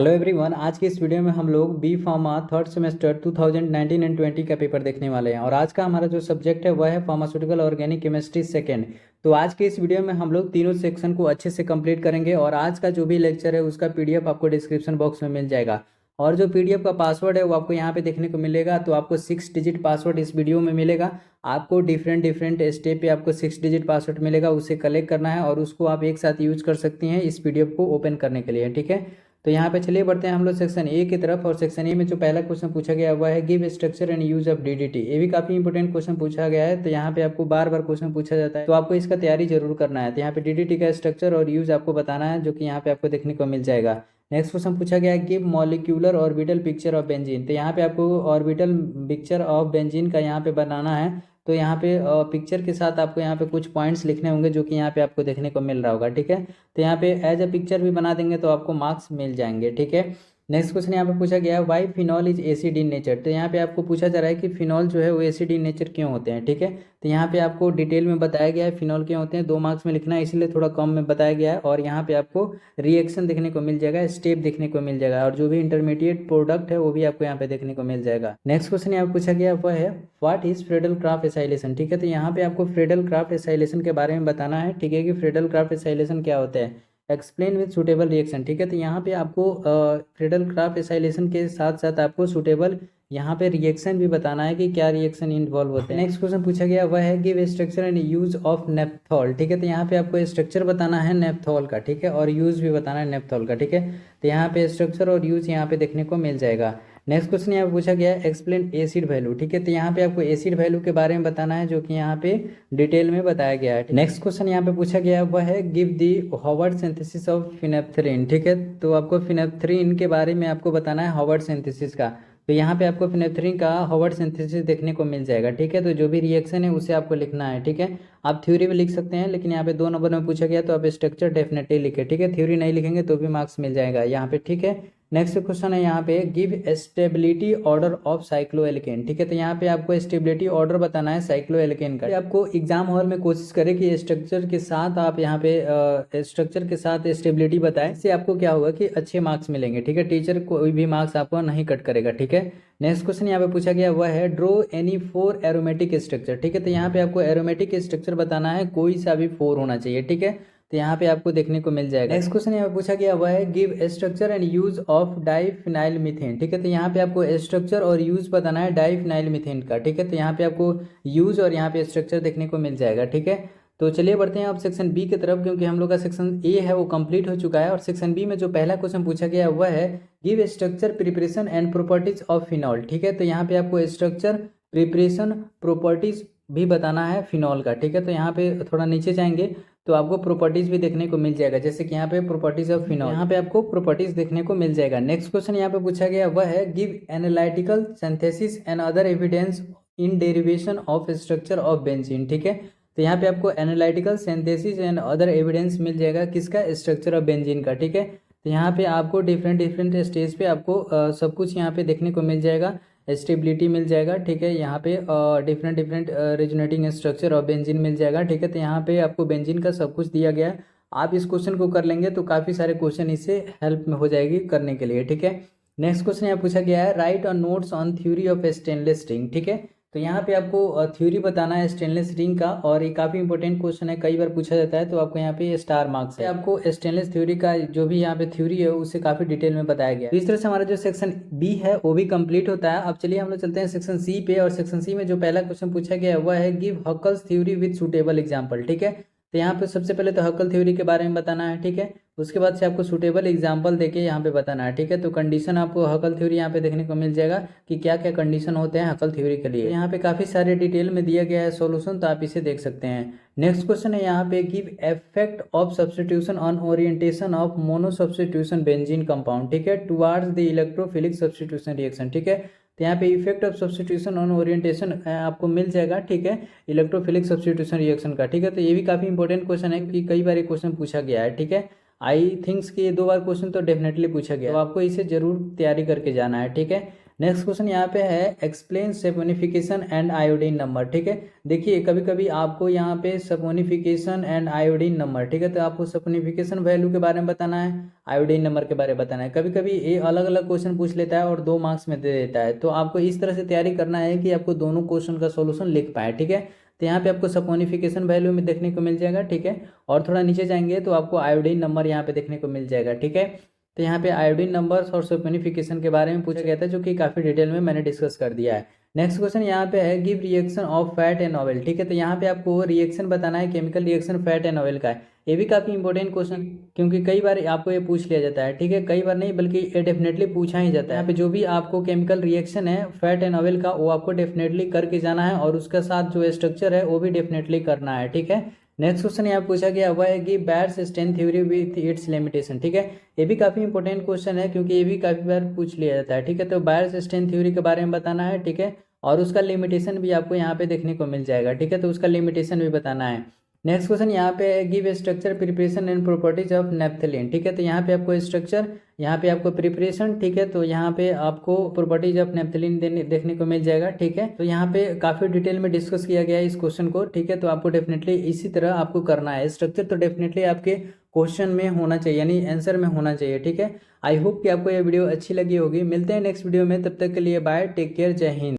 Hello everyone, आज की इस वीडियो में हम लोग B pharma third semester 2019 and 20 का पेपर देखने वाले हैं। और आज का हमारा जो सब्जेक्ट है वह है फार्मास्यूटिकल ऑर्गेनिक केमिस्ट्री सेकेंड। तो आज के इस वीडियो में हम लोग तीनों सेक्शन को अच्छे से कंप्लीट करेंगे और आज का जो भी लेक्चर है उसका पीडीएफ आपको डिस्क्रिप्शन बॉक्स में मिल जाएगा। और जो पीडीएफ का पासवर्ड है वो आपको यहाँ पे देखने को मिलेगा। तो आपको 6 डिजिट पासवर्ड इस वीडियो में मिलेगा। आपको डिफरेंट डिफरेंट स्टेप पे आपको 6 डिजिट पासवर्ड मिलेगा, उसे कलेक्ट करना है और उसको आप एक साथ यूज कर सकती हैं इस पीडीएफ को ओपन करने के लिए। ठीक है, तो यहाँ पे चलिए बढ़ते हैं हम लोग सेक्शन ए की तरफ। और सेक्शन ए में जो पहला क्वेश्चन पूछा गया हुआ है give structure and use of DDT. ये भी काफी इंपॉर्टेंट क्वेश्चन पूछा गया है। तो यहाँ पे आपको बार बार क्वेश्चन पूछा जाता है, तो आपको इसका तैयारी जरूर करना है। तो यहाँ पे डीडीटी का स्ट्रक्चर और यूज आपको बताना है, जो कि यहाँ पे आपको देखने को मिल जाएगा। नेक्स्ट क्वेश्चन पूछा गया है give molecular orbital picture of benzene. तो यहाँ पे आपको ऑर्बिटल पिक्चर ऑफ बेंजीन का यहाँ पे बनाना है। तो यहाँ पे पिक्चर के साथ आपको यहाँ पे कुछ पॉइंट्स लिखने होंगे, जो कि यहाँ पे आपको देखने को मिल रहा होगा। ठीक है, तो यहाँ पे एज अ पिक्चर भी बना देंगे तो आपको मार्क्स मिल जाएंगे। ठीक है, नेक्स्ट क्वेश्चन यहाँ पे पूछा गया है why phenol is acid in nature. तो यहाँ पे आपको पूछा जा रहा है कि फिनॉल जो है वो एसिड इन नेचर क्यों होते हैं। ठीक है, तो यहाँ पे आपको डिटेल में बताया गया है फिनॉल क्यों होते हैं। 2 मार्क्स में लिखना है, इसीलिए थोड़ा कम में बताया गया है। और यहाँ पे आपको रिएक्शन देखने को मिल जाएगा, स्टेप देखने को मिल जाएगा, और जो भी इंटरमीडिएट प्रोडक्ट है वो भी आपको यहाँ पे देखने को मिल जाएगा। नेक्स्ट क्वेश्चन यहाँ पे पूछा गया वह है what is Friedel Crafts acylation. ठीक है, तो यहाँ पे आपको फ्रेडल क्राफ्ट एसाइलेशन के बारे में बताना है। ठीक है, कि फ्रेडल क्राफ्ट एसाइलेशन क्या होता है, एक्सप्लेन विद सुटेबल रिएक्शन। ठीक है, तो यहाँ पे आपको फ्रेडल क्राफ्ट एसाइलेशन के साथ साथ आपको सुटेबल यहाँ पे रिएक्शन भी बताना है कि क्या रिएक्शन इन्वॉल्व होते हैं। नेक्स्ट क्वेश्चन पूछा गया वह है give structure and use of नेप्थॉल। ठीक है, तो यहाँ पे आपको स्ट्रक्चर बताना है नेप्थॉल का। ठीक है, और यूज भी बताना है नेप्थॉल का। ठीक है, तो यहाँ पे स्ट्रक्चर और यूज यहाँ पे देखने को मिल जाएगा। नेक्स्ट क्वेश्चन यहाँ पे पूछा गया है एक्सप्लेन एसिड वैल्यू। ठीक है, तो यहाँ पे आपको एसिड वैल्यू के बारे में बताना है, जो कि यहाँ पे डिटेल में बताया गया है। नेक्स्ट क्वेश्चन यहाँ पे पूछा गया है वह है give the Haworth synthesis of phenanthrene. ठीक है, तो आपको फिनेप्थ्रीन के बारे में आपको बताना है हॉवर्ड सिंथेसिस का। तो यहाँ पे आपको फिनेप्थ्रीन का हॉवर्ड सिंथेसिस देखने को मिल जाएगा। ठीक है, तो जो भी रिएक्शन है उसे आपको लिखना है। ठीक है, आप थ्योरी भी लिख सकते हैं, लेकिन यहाँ पे 2 नंबर में पूछा गया तो आप स्ट्रक्चर डेफिनेटली लिखे। ठीक है, थ्योरी नहीं लिखेंगे तो भी मार्क्स मिल जाएगा यहाँ पे। ठीक है, नेक्स्ट क्वेश्चन है यहाँ पे give stability order of cycloalkane. ठीक है, तो यहाँ पे आपको स्टेबिलिटी ऑर्डर बताना है साइक्लोएल्केन का। आपको एग्जाम हॉल में कोशिश करें कि स्ट्रक्चर के साथ आप यहाँ पे स्ट्रक्चर के साथ स्टेबिलिटी बताएं। इससे आपको क्या होगा कि अच्छे मार्क्स मिलेंगे। ठीक है, टीचर कोई भी मार्क्स आपको नहीं कट करेगा। ठीक है, नेक्स्ट क्वेश्चन यहाँ पे पूछा गया वह है ड्रो एनी 4 एरोमेटिक स्ट्रक्चर। ठीक है, तो यहाँ पे आपको एरोमेटिक स्ट्रक्चर बताना है, कोई सा भी 4 होना चाहिए। ठीक है, तो यहाँ पे आपको देखने को मिल जाएगा। नेक्स्ट क्वेश्चन यहाँ पे पूछा गया हुआ है give structure and use of diphenyl methane. ठीक है, तो यहाँ पे आपको स्ट्रक्चर और यूज बताना है डाइफिनाइल मीथेन का। ठीक है, तो यहाँ पे आपको यूज और यहाँ पे स्ट्रक्चर देखने को मिल जाएगा। ठीक है, तो चलिए बढ़ते हैं अब सेक्शन बी की तरफ, क्योंकि हम लोग का सेक्शन ए है वो कंप्लीट हो चुका है। और सेक्शन बी में जो पहला क्वेश्चन पूछा गया वह है give structure preparation and properties of phenol. ठीक है, तो यहाँ पे आपको स्ट्रक्चर प्रिपरेशन प्रॉपर्टीज भी बताना है फिनॉल का। ठीक है, तो यहाँ पे थोड़ा नीचे जाएंगे तो आपको प्रॉपर्टीज भी देखने को मिल जाएगा, जैसे कि यहाँ पे प्रॉपर्टीज ऑफ फिनॉल, यहाँ पे आपको प्रॉपर्टीज देखने को मिल जाएगा। नेक्स्ट क्वेश्चन यहाँ पे पूछा गया वह है give analytical synthesis and other evidence in derivation of structure of benzene. ठीक है, तो यहाँ पे आपको analytical synthesis and other evidence मिल जाएगा, किसका, स्ट्रक्चर ऑफ बेंजीन का। ठीक है, तो यहाँ पे आपको डिफरेंट डिफरेंट स्टेज पे आपको सब कुछ यहाँ पे देखने को मिल जाएगा, स्टेबिलिटी मिल जाएगा। ठीक है, यहाँ पे डिफरेंट डिफरेंट रेजोनेटिंग स्ट्रक्चर और बेंजीन मिल जाएगा। ठीक है, तो यहाँ पे आपको बेंजीन का सब कुछ दिया गया है। आप इस क्वेश्चन को कर लेंगे तो काफ़ी सारे क्वेश्चन इससे हेल्प में हो जाएगी करने के लिए। ठीक है, नेक्स्ट क्वेश्चन यहाँ पूछा गया है right on notes on theory of stainless ring. ठीक है, तो यहाँ पे आपको थ्योरी बताना है स्टेनलेस रिंग का, और ये काफ़ी इंपॉर्टेंट क्वेश्चन है, कई बार पूछा जाता है, तो आपको यहाँ पे स्टार मार्क्स है। आपको स्टेनलेस थ्योरी का जो भी यहाँ पे थ्योरी है उसे काफ़ी डिटेल में बताया गया है। तो इस तरह से हमारा जो सेक्शन बी है वो भी कंप्लीट होता है। अब चलिए हम लोग चलते हैं सेक्शन सी पे। और सेक्शन सी में जो पहला क्वेश्चन पूछा गया है वह है give Huckel's theory with suitable example. ठीक है, तो यहाँ पे सबसे पहले तो हकल थ्योरी के बारे में बताना है। ठीक है, उसके बाद से आपको सूटेबल एग्जाम्पल देके यहाँ पे बताना है। ठीक है, तो कंडीशन आपको हकल थ्योरी यहाँ पे देखने को मिल जाएगा कि क्या क्या कंडीशन होते हैं हकल थ्योरी के लिए। यहाँ पे काफ़ी सारे डिटेल में दिया गया है सॉल्यूशन, तो आप इसे देख सकते हैं। नेक्स्ट क्वेश्चन है यहाँ पे give effect of substitution on orientation of mono substitution benzene compound. ठीक है, towards the electrophilic substitution reaction. ठीक है, तो यहाँ पे effect of substitution on orientation आपको मिल जाएगा। ठीक है, इलेक्ट्रोफिलिक सब्स्टिट्यूशन रिएक्शन का। ठीक है, तो ये भी काफ़ी इंपॉर्टेंट क्वेश्चन है कि कई बार ये क्वेश्चन पूछा गया है। ठीक है, आई थिंक्स कि ये 2 बार क्वेश्चन तो डेफिनेटली पूछा गया, तो आपको इसे जरूर तैयारी करके जाना है। ठीक है, नेक्स्ट क्वेश्चन यहाँ पे है explain saponification and iodine number. ठीक है, देखिए कभी कभी आपको यहाँ पे सपोनिफिकेशन एंड आयोडीन नंबर, ठीक है, तो आपको सपोनिफिकेशन वैल्यू के बारे में बताना है, आयोडीन नंबर के बारे में बताना है। कभी कभी ये अलग अलग क्वेश्चन पूछ लेता है और 2 मार्क्स में दे देता है, तो आपको इस तरह से तैयारी करना है कि आपको दोनों क्वेश्चन का सोल्यूशन लिख पाए। ठीक है, तो यहाँ पे आपको सपोनिफिकेशन वैल्यू में देखने को मिल जाएगा। ठीक है, और थोड़ा नीचे जाएंगे तो आपको आयोडीन नंबर यहाँ पे देखने को मिल जाएगा। ठीक है, तो यहाँ पे आयोडीन नंबर्स और सपोनिफिकेशन के बारे में पूछा गया था, जो कि काफ़ी डिटेल में मैंने डिस्कस कर दिया है। नेक्स्ट क्वेश्चन यहाँ पे है give reaction of fat and oil. ठीक है, तो यहाँ पे आपको रिएक्शन बताना है, chemical reaction fat and oil का है। ये भी काफ़ी इंपॉर्टेंट क्वेश्चन, क्योंकि कई बार आपको ये पूछ लिया जाता है। ठीक है, कई बार नहीं बल्कि ये डेफिनेटली पूछा ही जाता है। यहाँ पे जो भी आपको केमिकल रिएक्शन है फैट एंड ऑयल का, वो आपको डेफिनेटली करके जाना है, और उसका साथ जो स्ट्रक्चर है वो भी डेफिनेटली करना है। ठीक है, नेक्स्ट क्वेश्चन यहाँ पूछा गया हुआ है कि bats strength theory with its limitation. ठीक है, ये भी काफ़ी इंपॉर्टेंट क्वेश्चन है, क्योंकि ये भी काफ़ी बार पूछ लिया जाता है। ठीक है, तो बैट्स स्ट्रेंथ थ्योरी के बारे में बताना है। ठीक है, और उसका लिमिटेशन भी आपको यहाँ पे देखने को मिल जाएगा। ठीक है, तो उसका लिमिटेशन भी बताना है। नेक्स्ट क्वेश्चन यहाँ पे है give structure preparation and properties of naphthalene. ठीक है, तो यहाँ पे आपको स्ट्रक्चर, यहाँ पे आपको प्रिपरेशन, ठीक है, तो यहाँ पे आपको प्रॉपर्टीज ऑफ नेप्थलीन देखने को मिल जाएगा। ठीक है, तो यहाँ पे काफ़ी डिटेल में डिस्कस किया गया है इस क्वेश्चन को। ठीक है, तो आपको डेफिनेटली इसी तरह आपको करना है। स्ट्रक्चर तो डेफिनेटली आपके क्वेश्चन में होना चाहिए, यानी आंसर में होना चाहिए। ठीक है, आई होप कि आपको ये वीडियो अच्छी लगी होगी। मिलते हैं नेक्स्ट वीडियो में, तब तक के लिए बाय, टेक केयर, जय हिंद।